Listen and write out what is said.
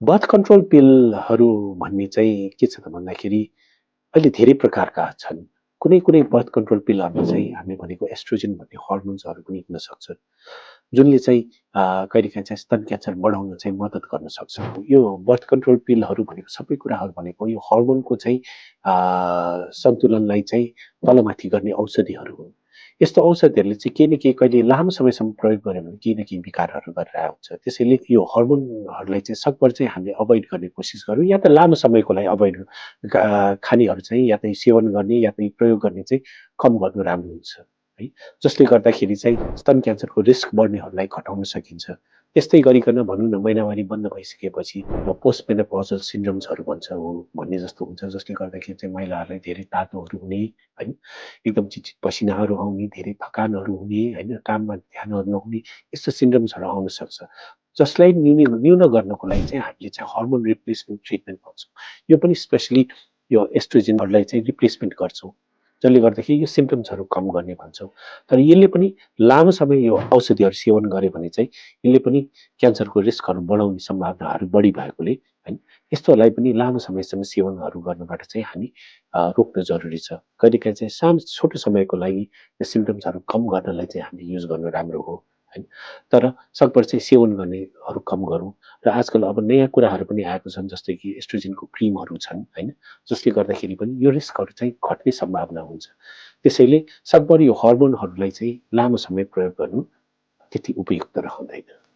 Birth control पिलहरू भन्ने चाहिँ के छ त भन्दाखेरि अहिले धेरै प्रकारका छन्। कुनै कुनै बर्थ कन्ट्रोल पिलहरूमा चाहिँ हामी भनेको एस्ट्रोजन भन्ने हर्मोन्सहरू पनि हुन सक्छ। जुनले चाहिँ कहिलेकाहीँ चाहिँ स्तन क्यान्सर बढाउन चाहिँ मद्दत गर्न सक्छ। यो बर्थ कन्ट्रोल पिलहरू भनेको सबै कुराहरू भनेको यो हर्मोनको चाहिँ सन्तुलनलाई चाहिँ तलमाथि गर्ने औषधिहरू हुन्। यस्तो औषधिहरूले चाहिँ केही न केही कहिले लामो समयसम्म प्रयोग गर्यो भने केही न केही विकारहरू गरेर आउँछ। त्यसैले यो हर्मोनहरूलाई चाहिँ सकभर चाहिँ हामीले अभोइड गर्ने कोसिस गरौँ या त लामो समयको लागि अभोइड खानेहरू चाहिँ या त सेवन गर्ने या त प्रयोग गर्ने चाहिँ कम गर्नु राम्रो हुन्छ है। जसले गर्दाखेरि चाहिँ स्तन क्यान्सरको रिस्क बढ्नेहरूलाई घटाउन सकिन्छ। त्यस्तै गरिकन भनौँ न महिनावारी बन्द भइसकेपछि पोस्ट मेनोपॉजल सिन्ड्रोम्सहरू भन्छ हो भन्ने जस्तो हुन्छ जसले गर्दाखेरि चाहिँ महिलाहरूलाई धेरै तातोहरू हुने हैन एकदम चिटचिट पसिनाहरू आउने धेरै थकानहरू हुने हैन काममा ध्यानहरू नहुने यस्तो सिन्ड्रोम्सहरू आउन सक्छ। जसलाई न्यून गर्नको लागि चाहिँ हामीले चाहिँ हर्मोन रिप्लेसमेन्ट ट्रिटमेन्ट भन्छौँ। यो पनि स्पेसली यो एस्ट्रोजनहरूलाई चाहिँ रिप्लेसमेन्ट गर्छौँ। जसले गर्दाखेरि यो सिम्पटम्सहरू कम गर्ने भन्छौँ। तर यसले पनि लामो समय यो औषधिहरू सेवन गर्यो भने चाहिँ यसले पनि क्यान्सरको रिस्कहरू बढाउने सम्भावनाहरू बढी भएकोले हैन यस्तोहरूलाई पनि लामो समयसम्म सेवनहरू गर्नबाट चाहिँ हामी रोक्न जरुरी छ। कहिलेकाहीँ चाहिँ सानो छोटो समयको लागि यो सिम्पटम्सहरू कम गर्नलाई चाहिँ हामीले युज गर्नु राम्रो हो हैन। तर सकभर चाहिँ सेवन गर्नेहरू कम गरौँ र आजकल अब नयाँ कुराहरू पनि आएको छन् जस्तै कि एस्ट्रोजनको क्रिमहरू छन् हैन जसले गर्दाखेरि पनि यो रिस्कहरू चाहिँ घट्ने सम्भावना हुन्छ। त्यसैले सकभर यो हर्मोनहरूलाई चाहिँ लामो समय प्रयोग गर्नु त्यति उपयुक्त रहँदैन।